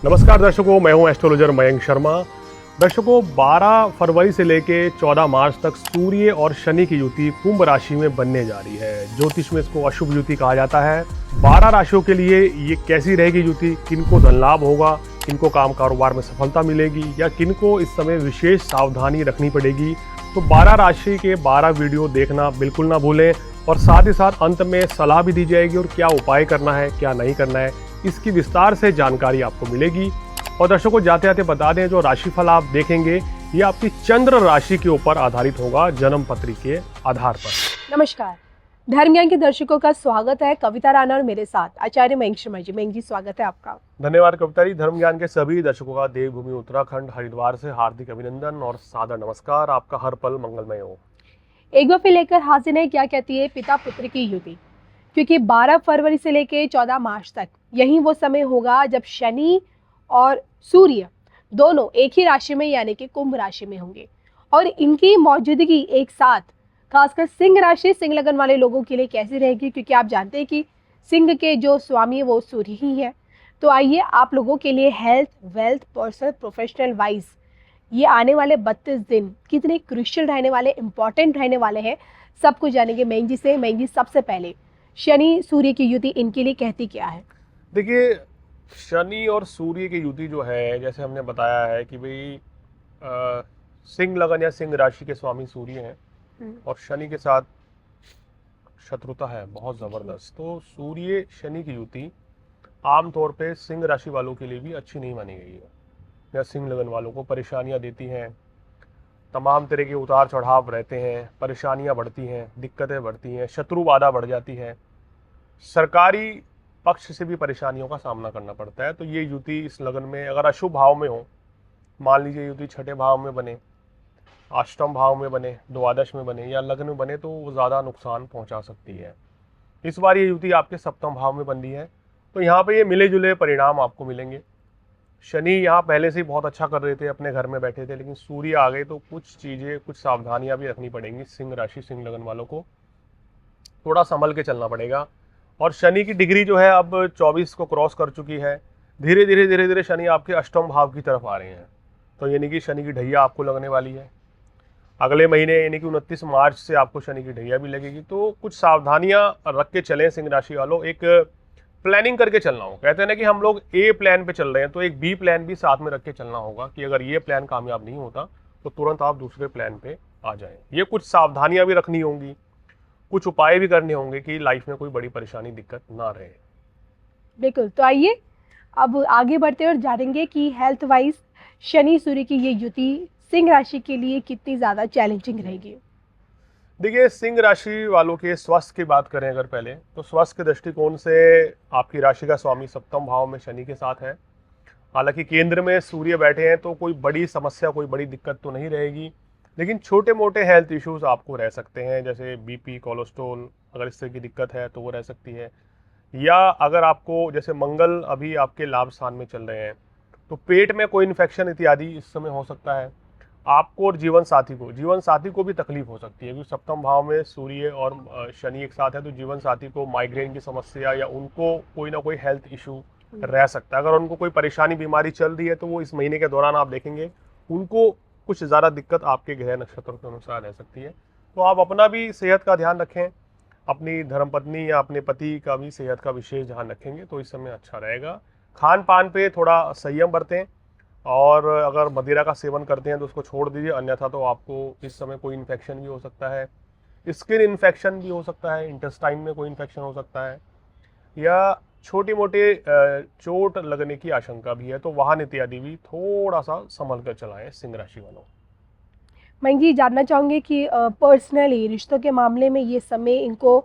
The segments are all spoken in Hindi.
नमस्कार दर्शकों, मैं हूं एस्ट्रोलॉजर मयंक शर्मा। दर्शकों, 12 फरवरी से लेकर 14 मार्च तक सूर्य और शनि की युति कुंभ राशि में बनने जा रही है। ज्योतिष में इसको अशुभ युति कहा जाता है। 12 राशियों के लिए ये कैसी रहेगी युति, किनको धन लाभ होगा, किनको काम कारोबार में सफलता मिलेगी या किनको इस समय विशेष सावधानी रखनी पड़ेगी, तो 12 राशि के 12 वीडियो देखना बिल्कुल ना भूलें। और साथ ही साथ अंत में सलाह भी दी जाएगी और क्या उपाय करना है, क्या नहीं करना है, इसकी विस्तार से जानकारी आपको मिलेगी। और दर्शकों, जाते जाते बता दें, जो राशिफल आप देखेंगे ये आपकी चंद्र राशि के ऊपर आधारित होगा, जन्म पत्री के आधार पर। नमस्कार, धर्म ज्ञान के दर्शकों का स्वागत है। कविता राणा और मेरे साथ आचार्य मयंक शर्मा जी। मयंक जी, स्वागत है आपका। धन्यवाद कविता जी। धर्म ज्ञान के सभी दर्शकों का देवभूमि उत्तराखंड हरिद्वार से हार्दिक अभिनंदन और सादर नमस्कार। आपका हर पल मंगलमय हो। एक बार फिर लेकर हाजिर है, क्या कहती है पिता पुत्र की युति। क्योंकि 12 फरवरी से लेकर 14 मार्च तक यही वो समय होगा जब शनि और सूर्य दोनों एक ही राशि में यानी कि कुंभ राशि में होंगे। और इनकी मौजूदगी एक साथ खासकर सिंह राशि, सिंह लगन वाले लोगों के लिए कैसी रहेगी, क्योंकि आप जानते हैं कि सिंह के जो स्वामी है वो सूर्य ही है। तो आइए आप लोगों के लिए health, wealth, personal, professional wise ये आने वाले 32 दिन कितने क्रूशियल रहने वाले, इंपॉर्टेंट रहने वाले हैं, सब कुछ जानेंगे मयंक जी से। मयंक जी, सबसे पहले शनि सूर्य की युति इनके लिए कहती क्या है? देखिए, शनि और सूर्य की युति जो है, जैसे हमने बताया है कि भाई सिंह लगन या सिंह राशि के स्वामी सूर्य हैं और शनि के साथ शत्रुता है बहुत ज़बरदस्त। तो सूर्य शनि की युति आमतौर पे सिंह राशि वालों के लिए भी अच्छी नहीं मानी गई है, या सिंह लगन वालों को परेशानियां देती हैं। तमाम तरह के उतार चढ़ाव रहते हैं, परेशानियां बढ़ती हैं, दिक्कतें बढ़ती हैं, शत्रु बाधा बढ़ जाती है, सरकारी पक्ष से भी परेशानियों का सामना करना पड़ता है। तो ये युति इस लगन में अगर अशुभ भाव में हो, मान लीजिए युति छठे भाव में बने, अष्टम भाव में बने, द्वादश में बने या लग्न में बने, तो वो ज़्यादा नुकसान पहुंचा सकती है। इस बार ये युति आपके सप्तम भाव में बन रही है, तो यहाँ पे ये मिले जुले परिणाम आपको मिलेंगे। शनि यहाँ पहले से ही बहुत अच्छा कर रहे थे, अपने घर में बैठे थे, लेकिन सूर्य आ गए तो कुछ चीज़ें, कुछ सावधानियां भी रखनी पड़ेंगी। सिंह राशि, सिंह लगन वालों को थोड़ा संभल के चलना पड़ेगा। और शनि की डिग्री जो है अब 24 को क्रॉस कर चुकी है। धीरे धीरे शनि आपके अष्टम भाव की तरफ आ रहे हैं, तो यानी कि शनि की ढैया आपको लगने वाली है अगले महीने, यानी कि 29 मार्च से आपको शनि की ढैया भी लगेगी। तो कुछ सावधानियां रख के चलें सिंह राशि वालों, एक प्लानिंग करके चलना हो। कहते हैं ना कि हम लोग ए प्लान पे चल रहे हैं, तो एक बी प्लान भी साथ में रख के चलना होगा कि अगर ये प्लान कामयाब नहीं होता तो तुरंत आप दूसरे प्लान पे आ जाएं। ये कुछ सावधानियां भी रखनी होंगी, कुछ उपाय भी करने होंगे कि लाइफ में कोई बड़ी परेशानी, दिक्कत ना रहे। बिल्कुल। तो आइए अब आगे बढ़ते हैं और जानेंगे कि हेल्थ वाइज शनि सूर्य की ये युति सिंह राशि के लिए कितनी ज़्यादा चैलेंजिंग रहेगी। देखिए, सिंह राशि वालों के स्वास्थ्य की बात करें अगर पहले, तो स्वास्थ्य के दृष्टिकोण से आपकी राशि का स्वामी सप्तम भाव में शनि के साथ है। हालांकि केंद्र में सूर्य बैठे हैं, तो कोई बड़ी समस्या, कोई बड़ी दिक्कत तो नहीं रहेगी, लेकिन छोटे मोटे हेल्थ इश्यूज आपको रह सकते हैं, जैसे बीपी, कोलेस्ट्रॉल, अगर इस तरह की दिक्कत है तो वो रह सकती है। या अगर आपको, जैसे मंगल अभी आपके लाभ स्थान में चल रहे हैं, तो पेट में कोई इन्फेक्शन इत्यादि इस समय हो सकता है आपको। और जीवन साथी को भी तकलीफ हो सकती है, क्योंकि सप्तम भाव में सूर्य और शनि एक साथ है, तो जीवन साथी को माइग्रेन की समस्या या उनको कोई ना कोई हेल्थ इशू रह सकता है। अगर उनको कोई परेशानी, बीमारी चल रही है, तो वो इस महीने के दौरान आप देखेंगे उनको कुछ ज़्यादा दिक्कत आपके ग्रह नक्षत्र के अनुसार रह सकती है। तो आप अपना भी सेहत का ध्यान रखें, अपनी धर्मपत्नी या अपने पति का भी सेहत का विशेष ध्यान रखेंगे तो इस समय अच्छा रहेगा। खान पान पे थोड़ा संयम बरतें, और अगर मदिरा का सेवन करते हैं तो उसको छोड़ दीजिए, अन्यथा तो आपको इस समय कोई इन्फेक्शन भी हो सकता है, स्किन इन्फेक्शन भी हो सकता है, इंटेस्टाइन में कोई इन्फेक्शन हो सकता है, या छोटे मोटे चोट लगने की आशंका भी है। तो वाहन इत्यादि भी थोड़ा सा संभल कर चलाएं सिंह राशि वालों। मैं ये जानना चाहूँगी कि पर्सनली रिश्तों के मामले में ये समय इनको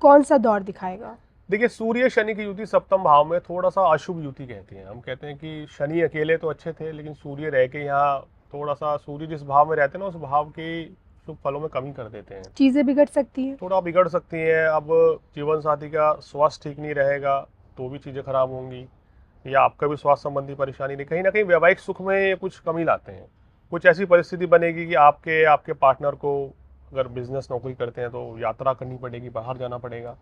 कौन सा दौर दिखाएगा? देखिए, सूर्य शनि की युति सप्तम भाव में थोड़ा सा अशुभ युति कहते हैं। हम कहते हैं कि शनि अकेले तो अच्छे थे, लेकिन सूर्य रह के यहाँ थोड़ा सा, सूर्य जिस भाव में रहते हैं ना, उस भाव के शुभ फलों में कमी कर देते हैं। चीज़ें बिगड़ सकती हैं, थोड़ा बिगड़ सकती हैं। अब जीवन साथी का स्वास्थ्य ठीक नहीं रहेगा तो भी चीज़ें खराब होंगी, या आपका भी स्वास्थ्य संबंधी परेशानी नहीं, कहीं ना कहीं वैवाहिक सुख में ये कुछ कमी लाते हैं। कुछ ऐसी परिस्थिति बनेगी कि आपके पार्टनर को, अगर बिजनेस नौकरी करते हैं तो यात्रा करनी पड़ेगी, बाहर जाना पड़ेगा,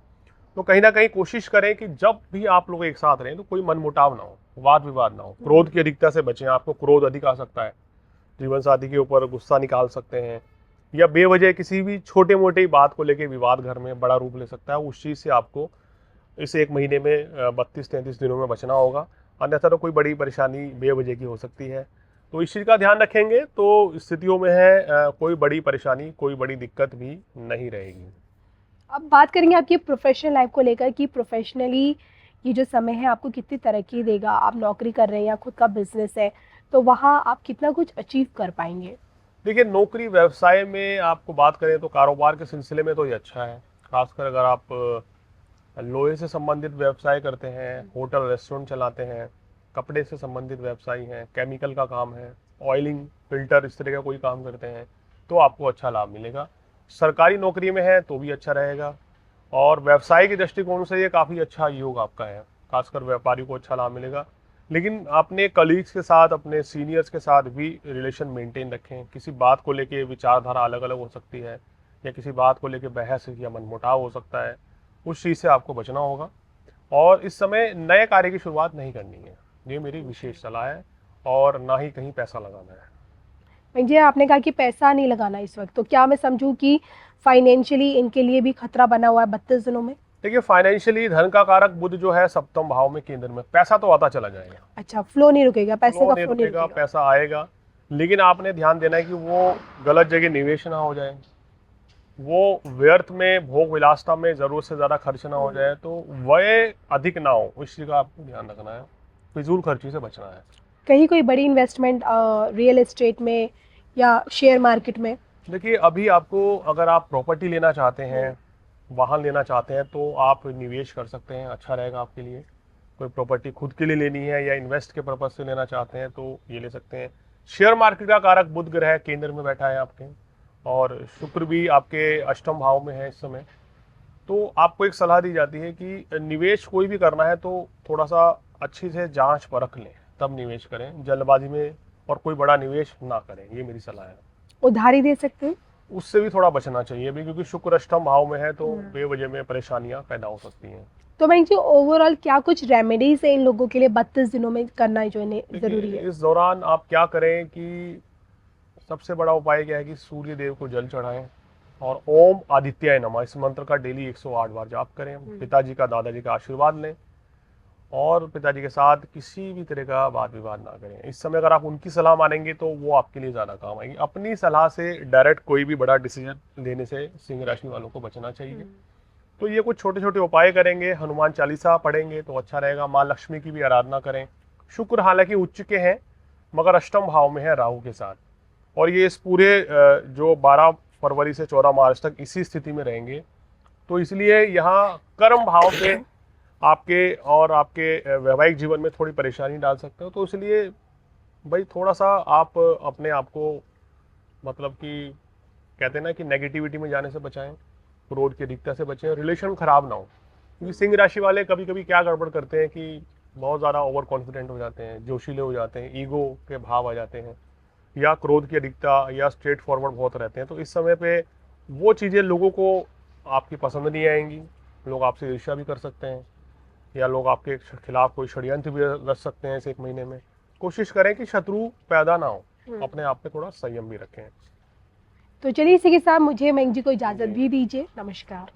तो कहीं ना कहीं कोशिश करें कि जब भी आप लोग एक साथ रहें तो कोई मनमुटाव ना हो, वाद विवाद ना हो, क्रोध की अधिकता से बचें। आपको क्रोध अधिक आ सकता है, जीवन साथी के ऊपर गुस्सा निकाल सकते हैं, या बेवजह किसी भी छोटे मोटे बात को लेके विवाद घर में बड़ा रूप ले सकता है। उस चीज़ से आपको इस एक महीने में 32-33 दिनों में बचना होगा, अन्यथा तो कोई बड़ी परेशानी बेवजह की हो सकती है। तो इस चीज़ का ध्यान रखेंगे तो स्थितियों में है कोई बड़ी परेशानी, कोई बड़ी दिक्कत भी नहीं रहेगी। अब बात करेंगे आपकी प्रोफेशनल लाइफ को लेकर कि प्रोफेशनली ये जो समय है आपको कितनी तरक्की देगा। आप नौकरी कर रहे हैं या खुद का बिजनेस है, तो वहाँ आप कितना कुछ अचीव कर पाएंगे? देखिए, नौकरी व्यवसाय में आपको बात करें तो कारोबार के सिलसिले में तो ये अच्छा है, खासकर अगर आप लोहे से संबंधित व्यवसाय करते हैं, होटल रेस्टोरेंट चलाते हैं, कपड़े से संबंधित व्यवसायी हैं, केमिकल का काम है, ऑयलिंग फिल्टर इस तरह का कोई काम करते हैं, तो आपको अच्छा लाभ मिलेगा। सरकारी नौकरी में है तो भी अच्छा रहेगा, और व्यवसाय के दृष्टिकोण से ये काफ़ी अच्छा योग आपका है, खासकर व्यापारी को अच्छा लाभ मिलेगा। लेकिन अपने कलीग्स के साथ, अपने सीनियर्स के साथ भी रिलेशन मेंटेन रखें। किसी बात को लेके विचारधारा अलग अलग हो सकती है, या किसी बात को लेके बहस या मनमुटाव हो सकता है, उस चीज़ से आपको बचना होगा। और इस समय नए कार्य की शुरुआत नहीं करनी है, ये मेरी विशेष सलाह है, और ना ही कहीं पैसा लगाना है। भैया आपने कहा कि पैसा नहीं लगाना इस वक्त, तो क्या मैं समझूं कि फाइनेंशियली इनके लिए भी खतरा बना हुआ है 32 दिनों में? देखिए, फाइनेंशियली धन का कारक बुध जो है सप्तम भाव में केंद्र में, पैसा तो आता चला जाएगा, अच्छा, फ्लो नहीं रुकेगा, पैसे का फ्लो नहीं रुकेगा। पैसा आएगा, लेकिन आपने ध्यान देना है कि वो गलत जगह निवेश ना हो जाए, वो व्यर्थ में, भोग विलासता में जरूरत से ज्यादा खर्च ना हो जाए, तो व्यय अधिक ना हो, इस चीज का आपको ध्यान रखना है, फिजूल खर्ची से बचना है। कहीं कोई बड़ी इन्वेस्टमेंट रियल एस्टेट में या शेयर मार्केट में? देखिए, अभी आपको अगर आप प्रॉपर्टी लेना चाहते हैं, वाहन लेना चाहते हैं, तो आप निवेश कर सकते हैं, अच्छा रहेगा आपके लिए। कोई प्रॉपर्टी खुद के लिए लेनी है या इन्वेस्ट के पर्पज से लेना चाहते हैं तो ये ले सकते हैं। शेयर मार्केट का कारक बुध ग्रह केंद्र में बैठा है आपके, और शुक्र भी आपके अष्टम भाव में है इस समय। तो आपको एक सलाह दी जाती है कि निवेश कोई भी करना है तो थोड़ा सा अच्छी से जांच परख लें, तब निवेश करें, जल्दबाजी में और कोई बड़ा निवेश ना करें, ये मेरी सलाह है। उधारी दे सकते हैं? उससे भी थोड़ा बचना चाहिए भी, क्योंकि शुक्र अष्टम भाव में है तो बेवजह में परेशानियां पैदा हो सकती हैं। तो मैं जी ओवरऑल क्या कुछ रेमेडीज है इन लोगों के लिए 32 दिनों में करना जो इन्हें जरूरी है? इस दौरान आप क्या करें कि सबसे बड़ा उपाय क्या है कि सूर्य देव को जल चढ़ाएं, और ओम आदित्याय नमः इस मंत्र का डेली 108 बार जाप करें। पिताजी का, दादाजी का आशीर्वाद लें, और पिताजी के साथ किसी भी तरह का वाद विवाद ना करें। इस समय अगर आप उनकी सलाह मानेंगे तो वो आपके लिए ज़्यादा काम आएगी। अपनी सलाह से डायरेक्ट कोई भी बड़ा डिसीजन लेने से सिंह राशि वालों को बचना चाहिए। तो ये कुछ छोटे छोटे उपाय करेंगे, हनुमान चालीसा पढ़ेंगे तो अच्छा रहेगा, माँ लक्ष्मी की भी आराधना करें। शुक्र हालांकि उच्च के हैं, मगर अष्टम भाव में है राहु के साथ, और ये इस पूरे जो 12 फरवरी से 14 मार्च तक इसी स्थिति में रहेंगे। तो इसलिए यहाँ कर्म भाव पे आपके और आपके वैवाहिक जीवन में थोड़ी परेशानी डाल सकते हो। तो इसलिए भाई थोड़ा सा आप अपने आप को, मतलब कि कहते हैं ना कि नेगेटिविटी में जाने से बचाएं, क्रोध की अधिकता से बचें, रिलेशन खराब ना हो। क्योंकि सिंह राशि वाले कभी कभी क्या गड़बड़ करते हैं कि बहुत ज़्यादा ओवर कॉन्फिडेंट हो जाते हैं, जोशीले हो जाते हैं, ईगो के भाव आ जाते हैं, या क्रोध की अधिकता, या स्ट्रेट फॉरवर्ड बहुत रहते हैं। तो इस समय पे वो चीज़ें लोगों को आपकी पसंद नहीं आएंगी, लोग आपसे ईर्ष्या भी कर सकते हैं, या लोग आपके खिलाफ कोई षड्यंत्र भी रच सकते हैं इस एक महीने में। कोशिश करें कि शत्रु पैदा ना हो, अपने आप पे थोड़ा संयम भी रखें। तो चलिए इसी के साथ मुझे मैंग जी को इजाज़त भी दीजिए। नमस्कार।